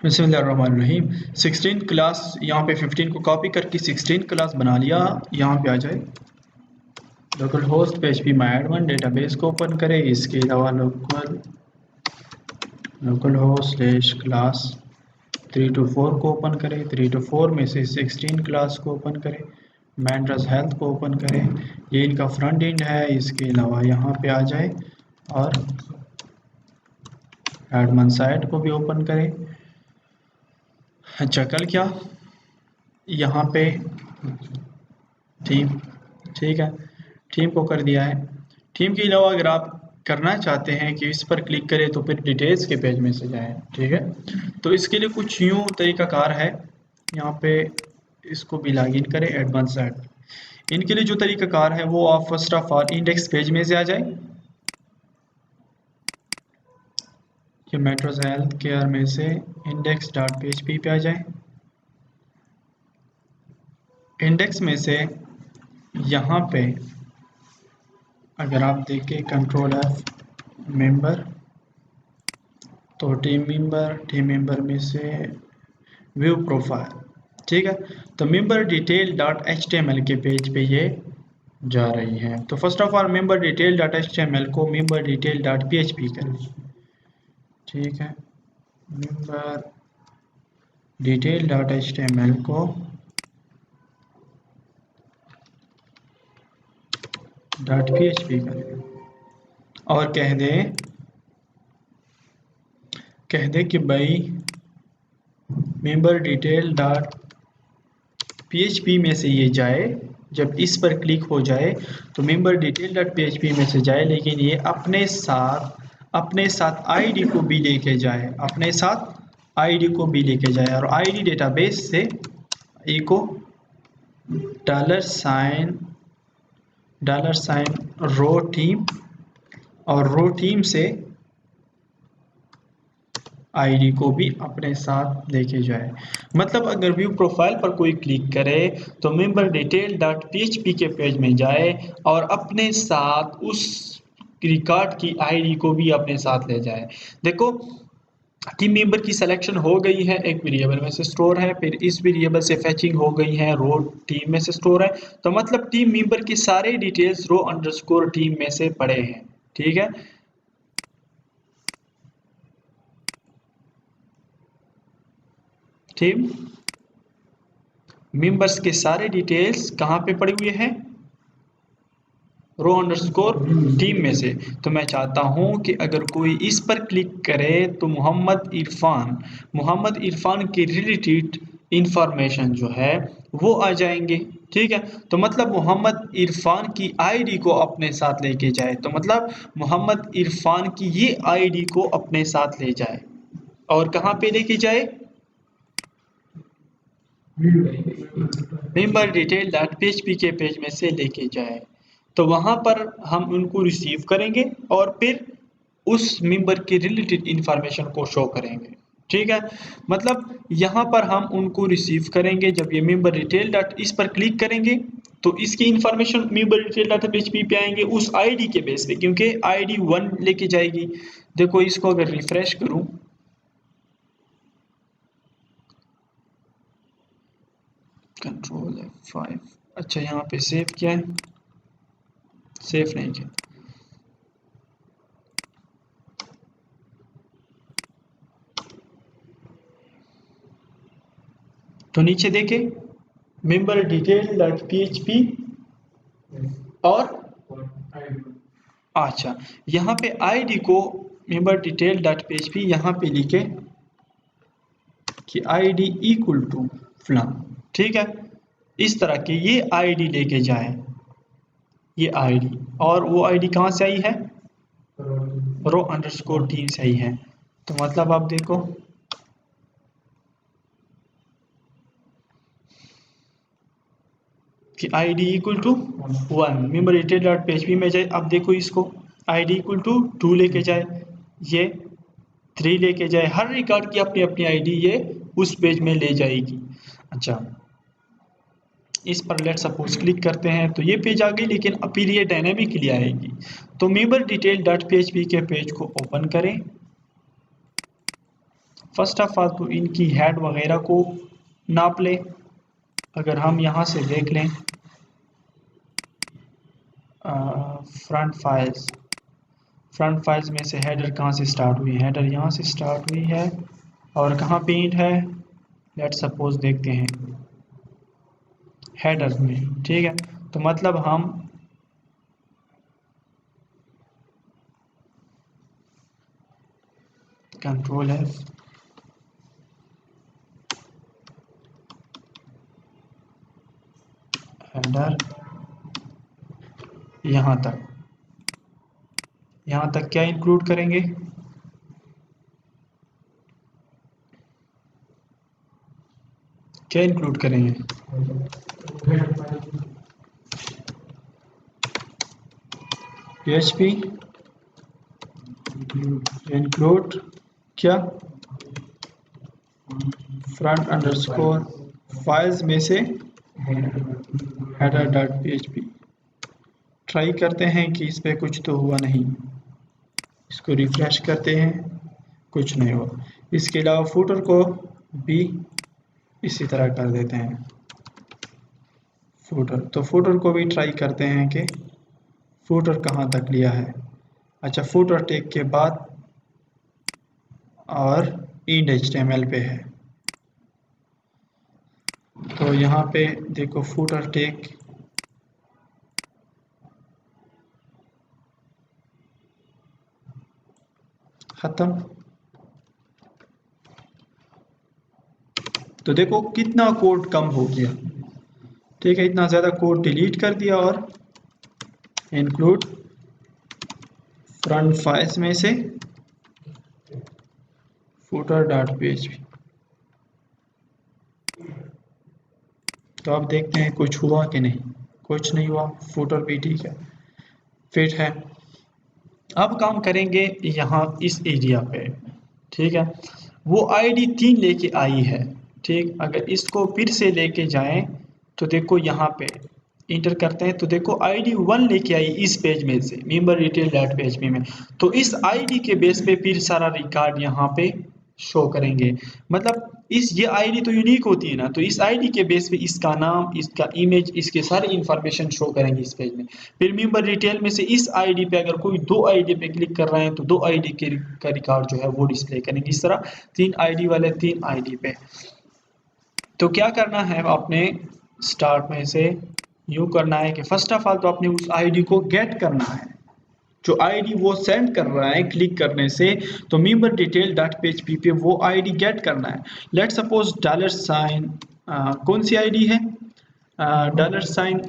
बिस्मिल्लाहिर्रहमानिर्रहीम। 16 क्लास यहाँ पे 15 को कॉपी करके 16 क्लास बना लिया। यहाँ पे आ जाए, local host PHP MyAdmin database को ओपन करें। इसके अलावा लोकल होस्ट / क्लास 3 to 4 को ओपन करें। 3 to 4 में से 16 क्लास को ओपन करें। मैंट्रस हेल्थ को ओपन करें, ये इनका फ्रंट एंड है। इसके अलावा यहाँ पे आ जाए और एडमिन साइट को भी ओपन करें। अच्छा, कल क्या यहाँ पे थीम, ठीक है, थीम को कर दिया है। थीम के अलावा अगर आप करना चाहते हैं कि इस पर क्लिक करें तो फिर डिटेल्स के पेज में से जाएं, ठीक है। तो इसके लिए कुछ यूँ तरीकाकार है, यहाँ पे इसको भी लॉगिन करें एडवांस ऐप। इनके लिए जो तरीकाकार है वो आप first of all index page में से आ जाए, कि मैट्रस हेल्थ केयर में से index.php पे आ जाए। इंडेक्स में से यहाँ पे अगर आप देखें कंट्रोल F मेंबर, तो टीम मेंबर में से व्यू प्रोफाइल, ठीक है। तो मेंबर डिटेल .html के पेज पे ये जा रही है। तो first of all member detail .html को मेंबर डिटेल .php करें, ठीक है। मेंबर डिटेल .html को .php करें और कह दे कि भाई मेंबर डिटेल .php में से ये जाए। जब इस पर क्लिक हो जाए तो मेंबर डिटेल .php में से जाए, लेकिन ये अपने साथ आईडी को भी लेके जाए, अपने साथ आईडी को भी लेके जाए। और आईडी डेटाबेस से इको $साइन रो टीम, और रो टीम से आईडी को भी अपने साथ लेके जाए। मतलब अगर व्यू प्रोफाइल पर कोई क्लिक करे तो मेंबर डिटेल .php के पेज में जाए और अपने साथ उस रिकॉर्ड की आईडी को भी अपने साथ ले जाए। देखो, टीम मेंबर की सिलेक्शन हो गई है, एक वेरिएबल में से स्टोर है, फिर इस वेरिएबल से फैचिंग हो गई है, रो टीम में से स्टोर है। तो मतलब टीम मेंबर की सारे डिटेल्स रो अंडरस्कोर टीम में से पड़े हैं, ठीक है। टीम मेंबर्स के सारे डिटेल्स कहाँ पे पड़े हुए हैं, रो अंडरस्कोर टीम में से। तो मैं चाहता हूं कि अगर कोई इस पर क्लिक करे तो मोहम्मद इरफान के रिलेटेड इंफॉर्मेशन जो है वो आ जाएंगे, ठीक है। तो मतलब मोहम्मद इरफान की आईडी को अपने साथ लेके जाए, तो मतलब मोहम्मद इरफान की ये आईडी को अपने साथ ले जाए और कहाँ पे लेके जाए, मेंबर डिटेल .php के पेज में से लेके जाए। तो वहां पर हम उनको रिसीव करेंगे और फिर उस मेंबर के रिलेटेड इंफॉर्मेशन को शो करेंगे, ठीक है। मतलब यहाँ पर हम उनको रिसीव करेंगे जब ये मेंबर डिटेल इस पर क्लिक करेंगे तो इसकी इंफॉर्मेशन मेंबर डिटेल .php पे आएंगे उस आईडी के बेस पे, क्योंकि आईडी 1 लेके जाएगी। देखो, इसको अगर रिफ्रेश करूं, कंट्रोल F5, अच्छा यहाँ पे सेव किया है, सेव नहीं किया। तो नीचे देखे मेंबर डिटेल .php और अच्छा यहाँ पे आईडी को मेंबर डिटेल .php यहाँ पे लिखे कि आईडी इक्वल टू फलां, ठीक है। इस तरह के ये आईडी लेके जाए, ये आईडी, और वो आईडी कहाँ से आई है, रो अंडरस्कोर टीम से आई है। तो मतलब आप देखो कि ID equal to 1 member detail .php में जाए। अब देखो इसको आईडी इक्वल टू 2 लेके जाए, ये 3 लेके जाए, हर रिकॉर्ड की अपनी अपनी आईडी ये उस पेज में ले जाएगी। अच्छा, इस पर लेट सपोज क्लिक करते हैं तो ये पेज आ गई, लेकिन फिर ये डायनेमिकली आएगी। तो मेंबर डिटेल .php के पेज को ओपन करें, फर्स्ट ऑफ ऑल तो इनकी हेड वगैरह को नाप ले। अगर हम यहाँ से देख लें फ्रंट फाइल्स में से हेडर कहाँ से स्टार्ट हुई, हेडर यहाँ से स्टार्ट हुई है और कहाँ पे इंट है, लेट्स सपोज देखते हैं हेडर में, ठीक है। तो मतलब हम कंट्रोल है हेडर यहाँ तक क्या इंक्लूड करेंगे, क्या इंक्लूड करेंगे, PHP इंक्लूड क्या, फ्रंट अंडरस्कोर फाइल्स में से हेडर डॉट PHP। ट्राई करते हैं कि इस पे कुछ तो हुआ नहीं, इसको रिफ्रेश करते हैं, कुछ नहीं हुआ। इसके अलावा फुटर को भी इसी तरह कर देते हैं फुटर, तो फुटर को भी ट्राई करते हैं कि फुटर कहाँ तक लिया है। अच्छा, फुटर टैग के बाद और इंड HTML पे है, तो यहाँ पे देखो फुटर टैग खत्म। तो देखो कितना कोड कम हो गया, ठीक है, इतना ज़्यादा कोड डिलीट कर दिया और इंक्लूड फ्रंट फाइल्स में से फुटर डॉट PHP। तो अब देखते हैं कुछ हुआ कि नहीं, कुछ नहीं हुआ, फुटर भी ठीक है, फिट है। अब काम करेंगे यहाँ इस एरिया पे, ठीक है। वो आईडी 3 लेके आई है, ठीक। अगर इसको फिर से लेके जाएं तो देखो यहाँ पे इंटर करते हैं तो देखो आईडी 1 लेके आई इस पेज में से मेंबर डिटेल डॉट PHP में। तो इस आईडी के बेस पे फिर सारा रिकॉर्ड यहाँ पे शो करेंगे। मतलब इस ये आईडी तो यूनिक होती है ना, तो इस आईडी के बेस पे इसका नाम, इसका इमेज, इसके सारे इंफॉर्मेशन शो करेंगे इस पेज में। फिर मेंबर डिटेल में से इस आईडी पे अगर कोई 2 आईडी पे क्लिक कर रहे हैं तो 2 आईडी के का रिकॉर्ड जो है वो डिस्प्ले करेंगे इस तरह 3 आईडी वाले 3 आईडी पे। तो क्या करना है आपने, स्टार्ट में से यूं करना है कि फर्स्ट ऑफ ऑल तो आपने उस आईडी को गेट करना है, जो आईडी वो सेंड कर रहा है क्लिक करने से, तो मेंबर डिटेल डॉट PHP पे वो आईडी गेट करना है। लेट सपोज डॉलर साइन, कौन सी आईडी है, डॉलर साइन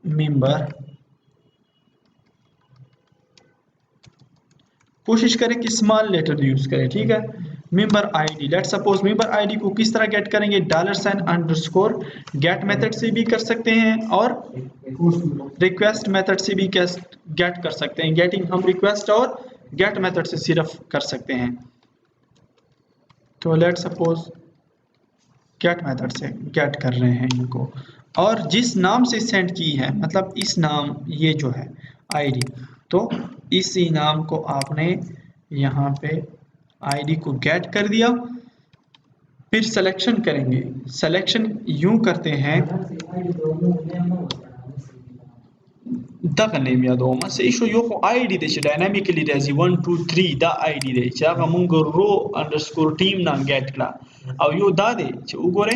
मेंबर, कोशिश करें कि स्मॉल लेटर यूज करें, ठीक है। Member ID, let suppose member ID को किस तरह गेट करेंगे, dollar sign underscore get method से भी कर सकते हैं और रिक्वेस्ट मेथड से भी गेट कर सकते हैं। गेटिंग हम रिक्वेस्ट और गेट मेथड से सिर्फ कर सकते हैं। तो लेट सपोज गेट मेथड से गेट कर रहे हैं इनको, और जिस नाम से सेंड की है, मतलब इस नाम, ये जो है आईडी, तो इसी नाम को आपने यहाँ पे आईडी को गेट कर दिया। फिर सिलेक्शन करेंगे, सिलेक्शन यूं करते हैं Dacă mi-a două masă, și eu cu ID de dynamically rezi 1 2 3 da ID de ce aga mungo ro underscore team na get kla au eu da de ce ugore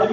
ID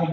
ID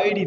ID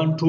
1 2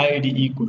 ID equal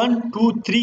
1 2 3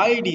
ID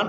1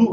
2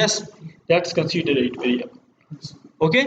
yes that's consider it variable okay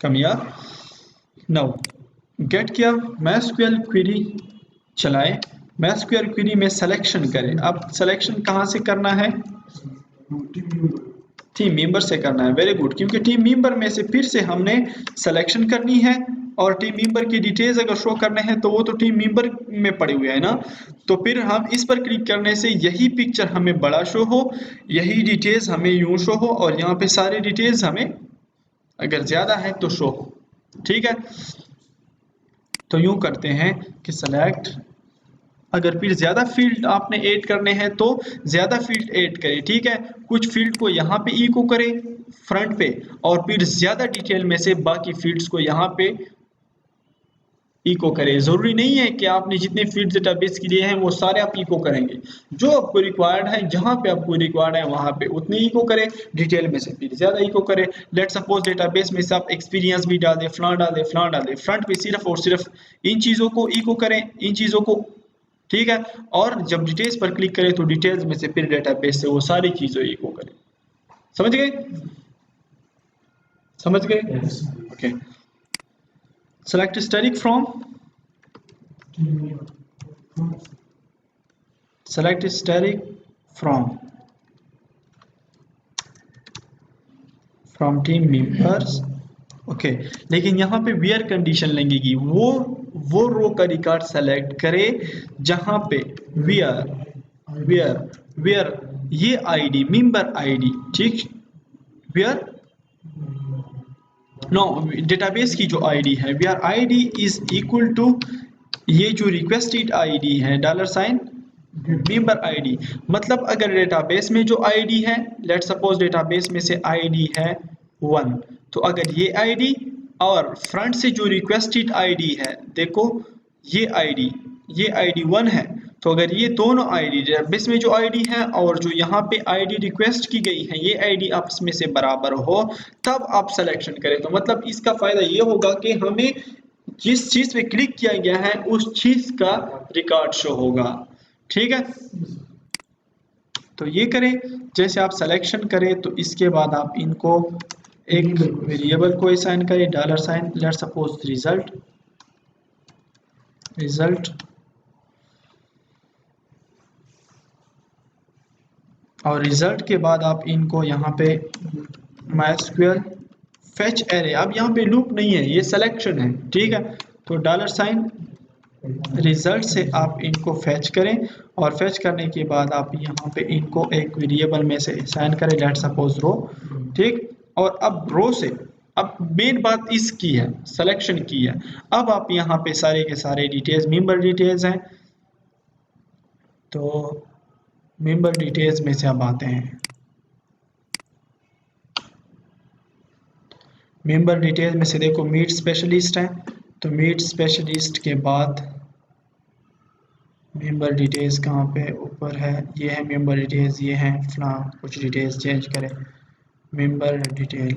कम या no. Gate किया, MySQL query चलाए, MySQL query में selection करें। अब selection कहाँ से करना है? टीम मेंबर से करना है। वेरी गुड, क्योंकि टीम मेंबर में से फिर से हमने सिलेक्शन करनी है और टीम मेंबर की डिटेल्स अगर शो करने हैं तो वो तो टीम मेंबर में पड़े हुए हैं ना, तो फिर हम इस पर क्लिक करने से यही पिक्चर हमें बड़ा शो हो, यही डिटेल्स हमें यूं शो हो और यहाँ पे सारी डिटेल्स हमें अगर ज्यादा है तो शो हो। ठीक है, तो यूं करते हैं कि सेलेक्ट, अगर फिर ज्यादा फील्ड आपने ऐड करने हैं तो ज्यादा फील्ड ऐड करें। ठीक है, कुछ फील्ड को यहाँ पे इको करें फ्रंट पे और फिर ज्यादा डिटेल में से बाकी फील्ड्स को यहाँ पे इको करें। जरूरी नहीं है कि आपने जितने फील्ड डेटाबेस के लिए हैं वो सारे आप इको करेंगे, जो आपको रिक्वायर्ड है, जहां पे आपको रिक्वायर्ड है वहां पे उतने इको करें, डिटेल में से फिर ज्यादा इको करें। लेट सपोज डेटाबेस में से आप एक्सपीरियंस भी डाल दें, फलां डाल दें, फलां डाल दें, फ्रंट पे सिर्फ और सिर्फ इन चीजों को इको करें, इन चीजों को। ठीक है, और जब डिटेल्स पर क्लिक करें तो डिटेल्स में से फिर डेटाबेस से वो सारी चीजें इको करें। समझ गए? समझ गए? Okay. Select static from, select static from team members। Okay, लेकिन यहाँ पे वेयर कंडीशन लगेगी, वो रो का रिकॉर्ड सेलेक्ट करे जहां पे वेयर ये आईडी मेंबर आईडी, ठीक, वेयर नो डेटाबेस की जो आईडी है where ID is equal to ये जो रिक्वेस्टेड आईडी है $, मेंबर आईडी। मतलब अगर डेटाबेस में जो आईडी है, लेट सपोज डेटाबेस में से आईडी है 1, तो अगर ये आईडी और फ्रंट से जो रिक्वेस्टेड आईडी है, देखो ये आईडी 1 है, तो अगर ये दोनों आईडी डेटाबेस में जो आईडी है और जो यहाँ पे आईडी रिक्वेस्ट की गई है ये आईडी आपस में से बराबर हो, तब आप सिलेक्शन करें। तो मतलब इसका फायदा ये होगा कि हमें जिस चीज पे क्लिक किया गया है उस चीज का रिकॉर्ड शो होगा। ठीक है, तो ये करें। जैसे आप सिलेक्शन करें तो इसके बाद आप इनको एक वेरिएबल को असाइन करें, $, लेट सपोज रिजल्ट, और रिजल्ट के बाद आप इनको यहाँ पे MySQL फेच एरे, अब यहाँ पे लूप नहीं है, ये सिलेक्शन है। ठीक है, तो $, रिजल्ट से आप इनको फेच करें और फेच करने के बाद आप यहाँ पे इनको एक वेरिएबल में से असाइन करें, लेट सपोज रो। ठीक, और अब रो से, अब मेन बात इसकी है, सिलेक्शन की है। अब आप यहाँ पे सारे के सारे डिटेल्स मेंबर डिटेल्स हैं, तो मेंबर डिटेल्स में से अब आते हैं। मेंबर डिटेल में से देखो मीट स्पेशलिस्ट है, तो मीट स्पेशलिस्ट के बाद मेंबर डिटेल्स कहाँ पे ऊपर है, ये है मेंबर डिटेल्स, ये है फला, कुछ डिटेल्स चेंज करें, member detail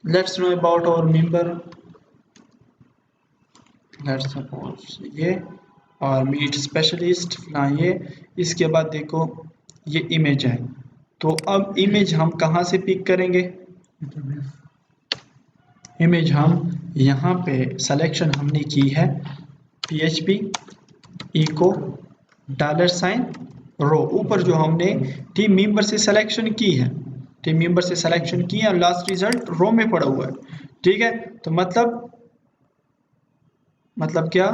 let's know about our member, let's suppose ये, और मीट स्पेशलिस्ट ना ये। इसके बाद देखो ये इमेज है, तो अब इमेज हम कहाँ से पिक करेंगे? इमेज हम यहाँ पे सिलेक्शन हमने की है PHP इको $रो, ऊपर जो हमने टीम मेंबर से सिलेक्शन की है, टीम मेंबर से सिलेक्शन की है और लास्ट रिजल्ट रो में पड़ा हुआ है। ठीक है, तो मतलब क्या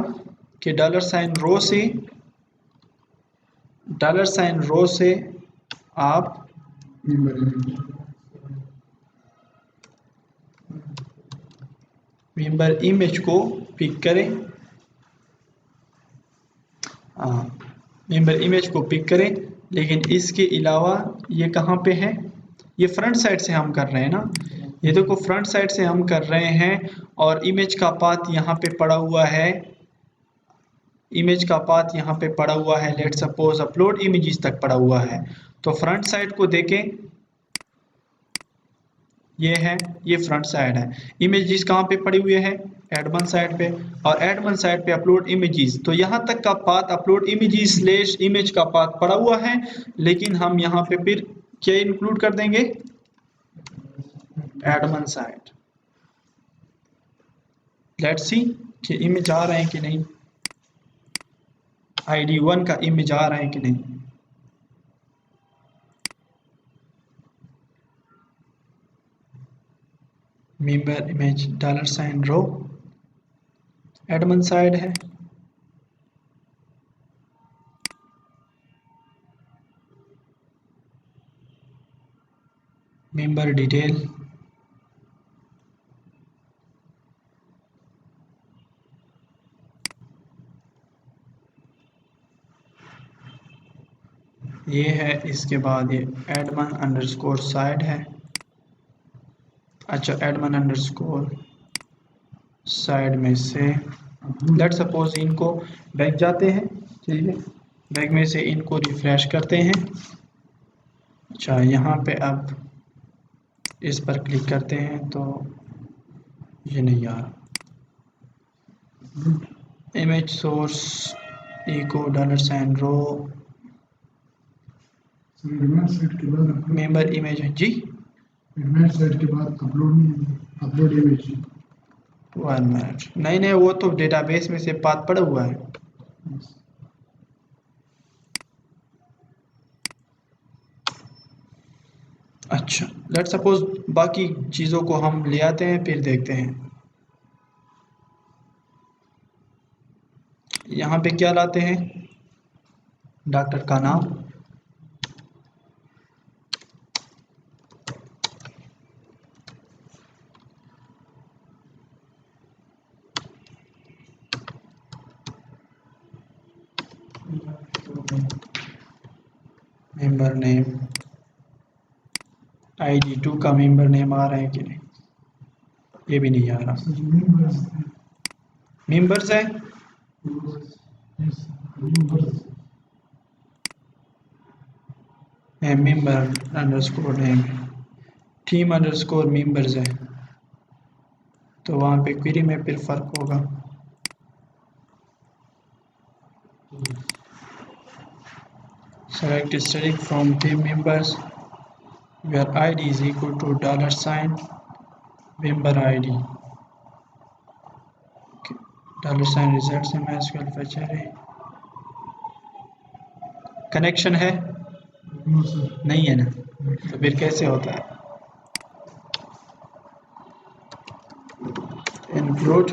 कि $रो से आप मेंबर इमेज को पिक करें, मेंबर इमेज को पिक करें। लेकिन इसके अलावा ये कहाँ पे है? ये फ्रंट साइड से हम कर रहे हैं ना, ये देखो फ्रंट साइड से हम कर रहे हैं और इमेज का पाथ यहाँ पे पड़ा हुआ है इमेज का पाथ यहाँ पे पड़ा हुआ है, लेट सपोज अपलोड इमेजेस तक पड़ा हुआ है। तो फ्रंट साइड को देखें, ये है, ये फ्रंट साइड है। इमेजेस कहाँ पे पड़ी हुई है, एडमन साइड पे, और एडमन साइड पे अपलोड इमेजेस। तो यहाँ तक का path upload images slash image का पाथ पड़ा हुआ है, लेकिन हम यहाँ पे फिर क्या इंक्लूड कर देंगे, एडमन साइड। लेट्स सी कि इमेज आ रहे हैं कि नहीं, ID1 का इमेज आ रहा है कि नहीं। मेंबर इमेज $, रो एडमन साइड है। मेंबर डिटेल, ये है। इसके बाद ये एडमन अंडरस्कोर साइड है। अच्छा, एडमन अंडरस्कोर साइड में से लेट सपोज इनको बैक जाते हैं, ठीक है, बैक में से इनको रिफ्रेश करते हैं। अच्छा, यहाँ पे अब इस पर क्लिक करते हैं तो ये नहीं आ रहा। इमेज सोर्स इको $, रो मेंबर इमेज है जी। एडमिट साइड के बाद अपलोड इमेज 1 मिनट, नहीं नहीं, वो तो डेटाबेस में से पाथ पड़ा हुआ है। अच्छा, लेट सपोज बाकी चीज़ों को हम ले आते हैं, फिर देखते हैं। यहाँ पे क्या लाते हैं, डॉक्टर का नाम, मेंबर नेम, ID2 का मेंबर नेम आ रहा है कि नहीं, ये भी नहीं आ रहा। मेंबर्स है, member underscore name, team underscore members है, तो वहाँ पे क्वेरी में फिर फर्क होगा। Select static from team members where ID is equal to $, member ID, $, results में MySQL फीचर है। कनेक्शन है नहीं है ना, तो फिर कैसे होता है, इंक्लूड,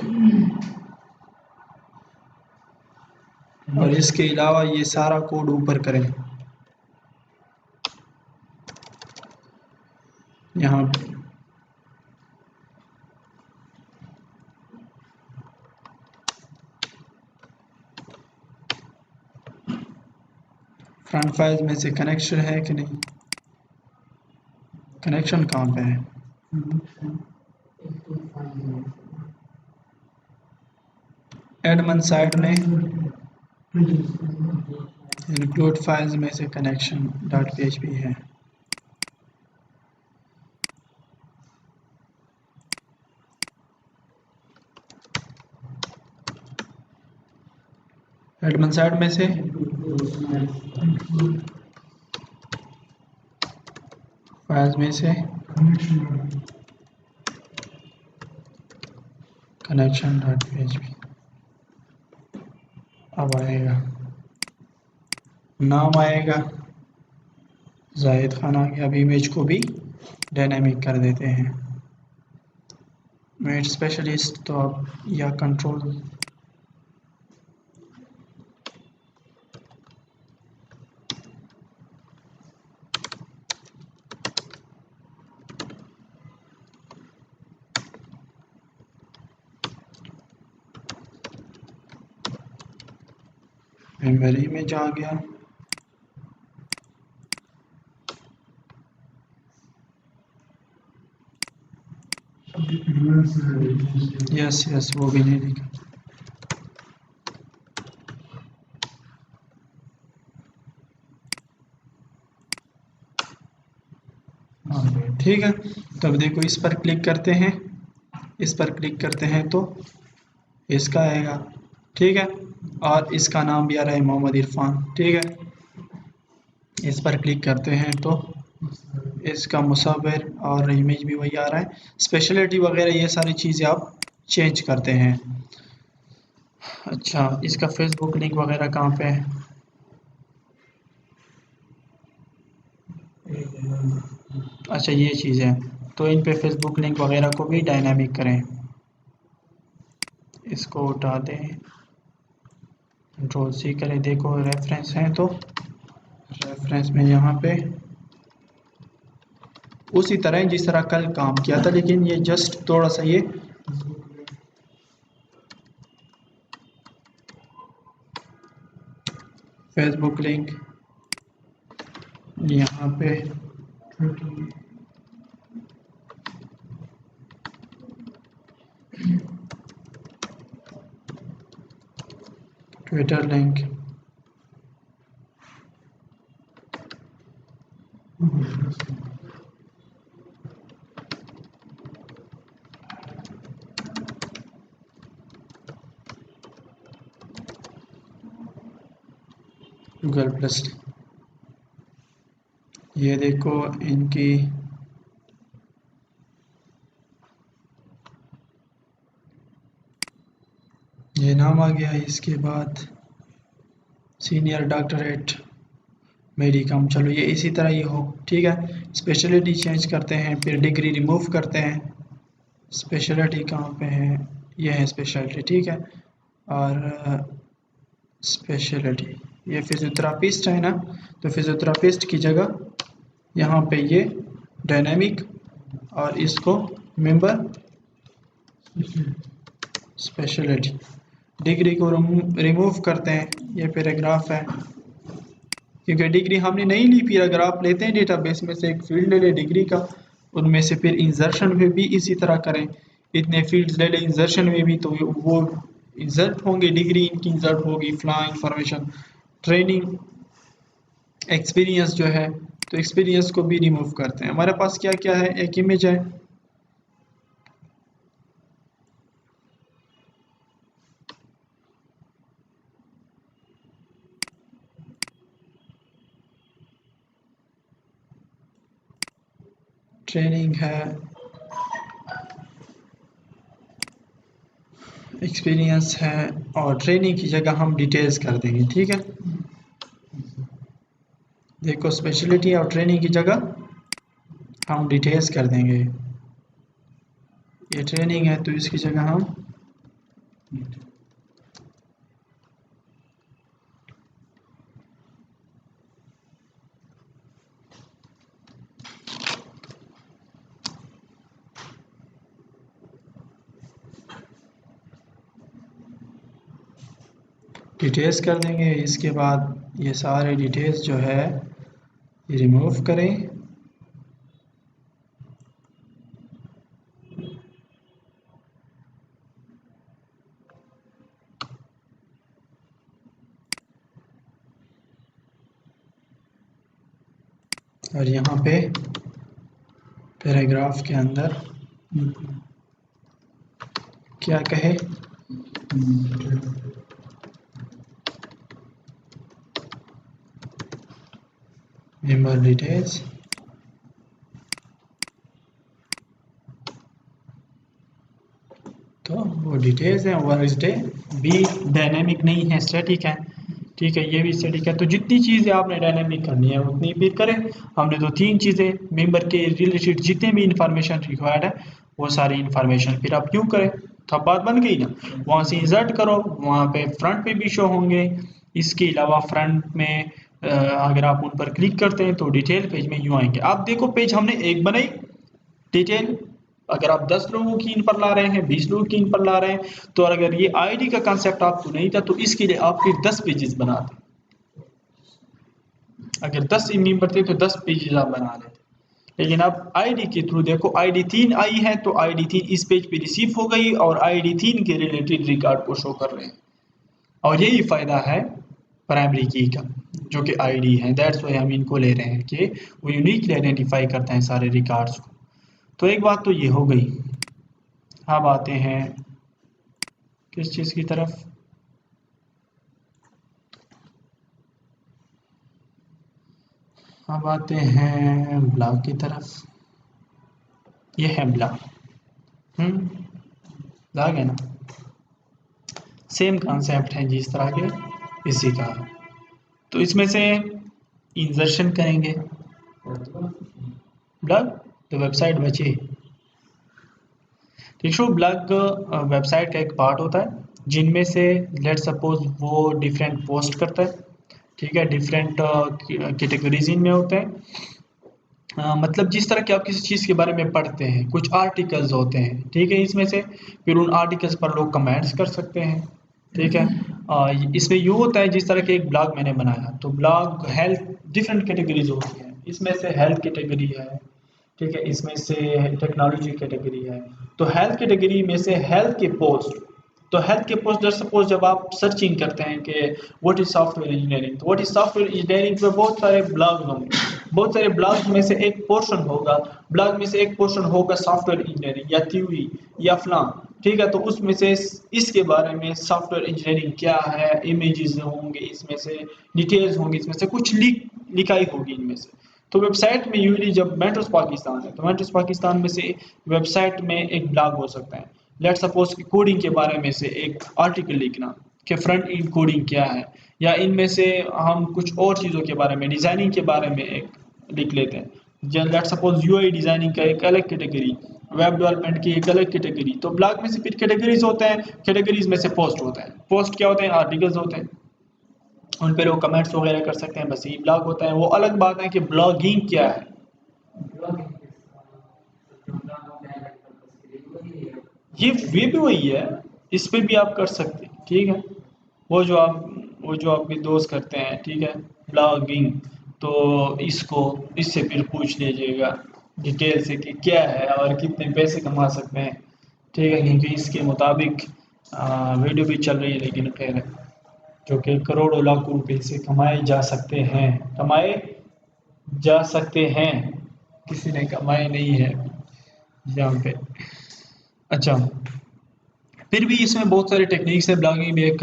और इसके अलावा ये सारा कोड ऊपर करें। यहाँ पे फ्रंट फाइल्स में से कनेक्शन है कि नहीं, कनेक्शन कहाँ पे है, एडमन साइड में इंक्लूड फाइल्स में से कनेक्शन .php है। एडमन साइड में से फाइल्स में से कनेक्शन .php। अब आएगा, नाम आएगा जाहिद खान आ गया। अब इमेज को भी डायनामिक कर देते हैं। इमेज स्पेशलिस्ट तो अब या कंट्रोल, मेमोरी इमेज आ गया। यस यस, वो भी नहीं लिखा। ठीक है। तो अब देखो इस पर क्लिक करते हैं, इस पर क्लिक करते हैं तो इसका आएगा, ठीक है। और इसका नाम भी आ रहा है मोहम्मद इरफान, ठीक है। इस पर क्लिक करते हैं तो इसका मुसव्विर और इमेज भी वही आ रहा है। स्पेशलिटी वगैरह ये सारी चीज़ें आप चेंज करते हैं। अच्छा, इसका फेसबुक लिंक वगैरह कहाँ पे है? अच्छा ये चीज़ है, तो इन पे फेसबुक लिंक वगैरह को भी डायनामिक करें। इसको उठा दें, कंट्रोल सी करें। देखो रेफरेंस है तो रेफरेंस में यहाँ पे उसी तरह जिस तरह कल काम किया था, लेकिन ये जस्ट थोड़ा सा ये फेसबुक लिंक यहाँ पे ट्विटर लिंक, गूगल प्लस। ये देखो इनकी ये नाम आ गया। इसके बाद सीनियर डॉक्टरेट मेडिकम, चलो ये इसी तरह ही हो, ठीक है। स्पेशलिटी चेंज करते हैं, फिर डिग्री रिमूव करते हैं। स्पेशलिटी कहाँ पे है? ये है स्पेशलिटी, ठीक है। और स्पेशलिटी ये फिजियोथेरापिस्ट है ना, तो फिजियोथेरापिस्ट की जगह यहाँ पे ये डायनेमिक और इसको मेंबर स्पेशलिटी। डिग्री को रिमूव करते हैं, ये पैराग्राफ है, क्योंकि डिग्री हमने नहीं ली। फिर अगर आप लेते हैं डेटाबेस में से एक फील्ड ले ले डिग्री का, उनमें से फिर इंसर्शन में भी इसी तरह करें। इतने फील्ड्स ले लें इंसर्शन में भी, तो वो इंसर्ट होंगे, डिग्री इनकी इंसर्ट होगी, फला इंफॉर्मेशन, ट्रेनिंग, एक्सपीरियंस जो है, तो एक्सपीरियंस को भी रिमूव करते हैं। हमारे पास क्या क्या है? एक इमेज है, ट्रेनिंग है, एक्सपीरियंस है, और ट्रेनिंग की जगह हम डिटेल्स कर देंगे, ठीक है। देखो स्पेशलिटी और ट्रेनिंग की जगह हम डिटेल्स कर देंगे। ये ट्रेनिंग है तो इसकी जगह हम डिटेल्स कर देंगे। इसके बाद ये सारे डिटेल्स जो है ये रिमूव करें। और यहाँ पे पैराग्राफ के अंदर क्या कहे? मेंबर डिटेल्स, तो वो डिटेल्स हैं। वर्कडे भी डायनेमिक नहीं है, स्टैटिक है, ठीक है। ये भी स्टैटिक है। तो जितनी चीज़ें आपने डायनेमिक करनी है उतनी फिर करें। हमने तो 3 चीज़ें मेंबर के रिलेटेड जितने भी इंफॉर्मेशन रिक्वायर्ड है वो सारी इंफॉर्मेशन फिर आप क्यों करें, तो अब बात बन गई ना। वहाँ से इंसर्ट करो, वहाँ पे फ्रंट पे भी शो होंगे। इसके अलावा फ्रंट में अगर आप उन पर क्लिक करते हैं तो डिटेल पेज में यूँ आएंगे। आप देखो पेज हमने एक बनाई डिटेल, अगर आप 10 लोगों की इन पर ला रहे हैं, 20 लोगों की इन पर ला रहे हैं, तो अगर ये आईडी का कंसेप्ट आपको नहीं था तो इसके लिए आप फिर 10 पेजेस बनाते। अगर 10 मेंबर थे तो 10 पेजेस आप बना लेते। लेकिन अब आईडी के थ्रू देखो, आईडी 3 आई है तो आईडी 3 इस पेज पे रिसीव हो गई और आईडी 3 के रिलेटेड रिकॉर्ड को शो कर रहे हैं। और यही फायदा है प्राइमरी की का, जो कि आईडी है। दैट्स वाई हम इनको ले रहे हैं कि वो यूनिकली आइडेंटिफाई करते हैं सारे रिकॉर्ड्स को। तो एक बात तो ये हो गई। अब आते हैं किस चीज़ की तरफ, अब आते हैं ब्लॉग की तरफ। ये है ब्लॉग, ब्लॉग है ना, सेम कॉन्सेप्ट है जिस तरह के इसी का है। तो इसमें से इंसर्शन करेंगे ब्लॉग, तो वेबसाइट बची। टिशू ब्लॉग वेबसाइट का एक पार्ट होता है जिनमें से लेट सपोज वो डिफरेंट पोस्ट करता है, ठीक है, डिफरेंट कैटेगरीज इनमें होते हैं। मतलब जिस तरह के आप किसी चीज़ के बारे में पढ़ते हैं, कुछ आर्टिकल्स होते हैं, ठीक है, इसमें से फिर उन आर्टिकल्स पर लोग कमेंट्स कर सकते हैं, ठीक है। इसमें यूँ होता है जिस तरह के एक ब्लॉग मैंने बनाया, तो ब्लॉग हेल्थ डिफरेंट कैटेगरीज होती हैं, इसमें से हेल्थ कैटेगरी है, ठीक है, इसमें से टेक्नोलॉजी कैटेगरी है। तो हेल्थ कैटेगरी में से हेल्थ के पोस्ट, तो हेल्थ के पोस्ट जस्ट सपोज जब आप सर्चिंग करते हैं कि व्हाट इज सॉफ्टवेयर इंजीनियरिंग, तो व्हाट इज सॉफ्टवेयर इंजीनियरिंग पे बहुत सारे ब्लॉग होंगे, बहुत सारे ब्लॉग में से एक पोर्शन होगा, ब्लॉग में से एक पोर्शन होगा सॉफ्टवेयर इंजीनियरिंग या थ्योरी या फलां, ठीक है। तो उसमें से इसके बारे में सॉफ्टवेयर इंजीनियरिंग क्या है, इमेजेस होंगे इसमें से, डिटेल्स होंगी इसमें से, कुछ लिखाई होगी इनमें से। तो वेबसाइट में यूजली जब मेट्रोस पाकिस्तान है, तो मेट्रोस पाकिस्तान में से वेबसाइट में एक ब्लॉग हो सकता है। लेट सपोज कि कोडिंग के बारे में से एक आर्टिकल लिखना कि फ्रंट एंड कोडिंग क्या है, या इनमें से हम कुछ और चीज़ों के बारे में, डिज़ाइनिंग के बारे में एक लिख लेते हैं। लेट सपोज यूआई डिज़ाइनिंग का एक अलग कैटेगरी, वेब डेवलपमेंट की एक अलग कैटेगरी। तो ब्लॉग में से फिर कैटेगरीज होते हैं, कैटेगरीज में से पोस्ट होता है। पोस्ट क्या होते हैं, आर्टिकल्स होते हैं, उन पे लोग कमेंट्स वगैरह कर सकते हैं, बस ये ब्लॉग होता है। वो अलग बात है कि ब्लॉगिंग क्या है। ये भी वही है, इस पे भी आप कर सकते हैं, ठीक है। वो जो आप वो जो आपके दोस्त करते हैं, ठीक है, ब्लॉगिंग, तो इसको इससे फिर पूछ लीजिएगा डिटेल से कि क्या है और कितने पैसे कमा सकते हैं, ठीक है, क्योंकि इसके मुताबिक वीडियो भी चल रही है, लेकिन खैर जो कि करोड़ों लाखों रुपए से कमाए जा सकते हैं, कमाए जा सकते हैं, किसी ने कमाए नहीं है यहाँ पे। अच्छा, फिर भी इसमें बहुत सारे टेक्निक्स है, ब्लॉगिंग भी एक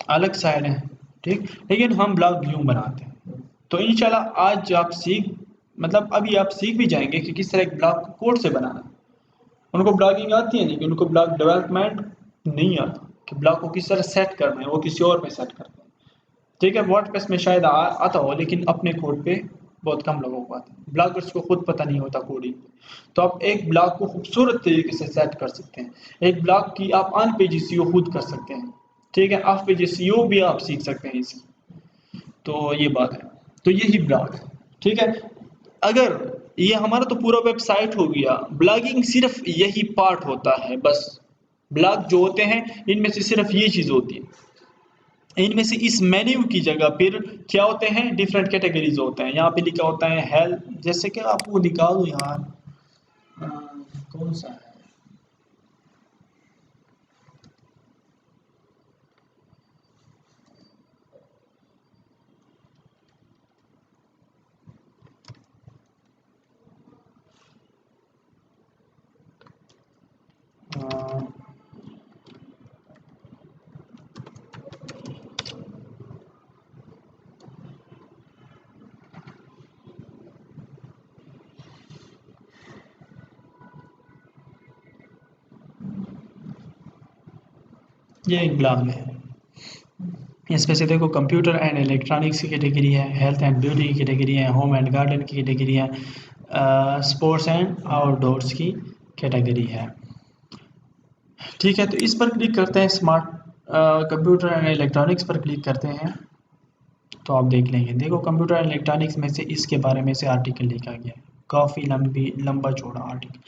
अलग साइड है, ठीक। लेकिन हम ब्लॉग यूं बनाते हैं, तो इंशाल्लाह आज आप सीख, मतलब अभी आप सीख भी जाएंगे कि किस तरह एक ब्लॉग को कोड से बनाना है। उनको ब्लॉगिंग आती है लेकिन उनको ब्लॉग डेवलपमेंट नहीं आता कि ब्लॉग को किस तरह सेट करना है, वो किसी और पे सेट करते हैं, ठीक है। वर्डप्रेस में शायद आता हो, लेकिन अपने कोड पे बहुत कम लोगों को आता है, ब्लॉगर्स को खुद पता नहीं होता कोडिंग पे। तो आप एक ब्लॉग को खूबसूरत तरीके से सेट कर सकते हैं, एक ब्लॉग की आप ऑन पेज SEO खुद कर सकते हैं, ठीक है, ऑफ पेज SEO भी आप सीख सकते हैं इससे। तो ये बात है, तो यही ब्लॉग है, ठीक है। अगर ये हमारा तो पूरा वेबसाइट हो गया, ब्लॉगिंग सिर्फ यही पार्ट होता है बस। ब्लॉग जो होते हैं इनमें से सिर्फ ये चीज़ होती है, इनमें से इस मेन्यू की जगह फिर क्या होते हैं, डिफरेंट कैटेगरीज होते हैं। यहाँ पे लिखा होता है हेल्थ, जैसे कि आपको निकालो यार, अ, कौन सा है, अ, ये एक ब्लॉग है। इसमें से देखो कंप्यूटर एंड इलेक्ट्रॉनिक्स की कैटेगरी है, हेल्थ एंड ब्यूटी की कैटेगरी है, होम एंड गार्डन की कैटेगरी है, स्पोर्ट्स एंड आउटडोर्स की कैटेगरी है, ठीक है। तो इस पर क्लिक करते हैं, स्मार्ट कंप्यूटर एंड इलेक्ट्रॉनिक्स पर क्लिक करते हैं, तो आप देख लेंगे। देखो कंप्यूटर एंड इलेक्ट्रॉनिक्स में से इसके बारे में से आर्टिकल लिखा गया है, काफ़ी लंबा चौड़ा आर्टिकल।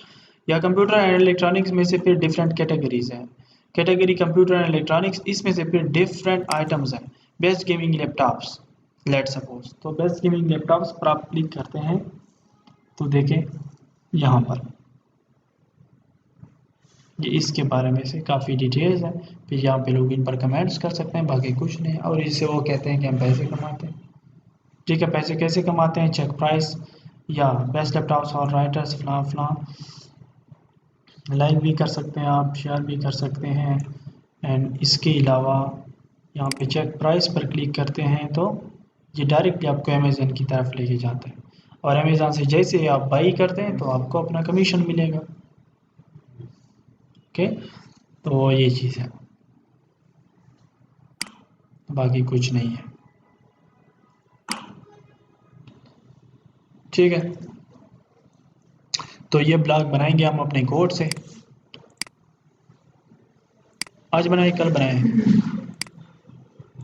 या कंप्यूटर एंड इलेक्ट्रॉनिक्स में से फिर डिफरेंट कैटेगरीज हैं, कैटेगरी कंप्यूटर एंड इलेक्ट्रॉनिक्स, इसमें से फिर डिफरेंट आइटम्स हैं। Best gaming laptops, let suppose, तो बेस्ट गेमिंग लैपटॉप्स पर आप क्लिक करते हैं, तो देखें यहाँ पर ये इसके बारे में से काफ़ी डिटेल्स है। फिर यहाँ पे लोग इन पर कमेंट्स कर सकते हैं, बाकी कुछ नहीं। और इससे वो कहते हैं कि हम पैसे कमाते हैं, ठीक है। पैसे कैसे कमाते हैं, चेक प्राइस, या बेस्ट लैपटॉप्स और राइटर्स फलां फलां, लाइक भी कर सकते हैं आप, शेयर भी कर सकते हैं। एंड इसके अलावा यहाँ पे चेक प्राइस पर क्लिक करते हैं तो ये डायरेक्टली आपको अमेज़न की तरफ लेके जाता है, और अमेज़न से जैसे ही आप बाई करते हैं तो आपको अपना कमीशन मिलेगा। ओके, तो ये चीज़ है, बाकी कुछ नहीं है। ठीक है, तो ये ब्लॉग बनाएंगे हम अपने कोड से, आज बनाए कल बनाए।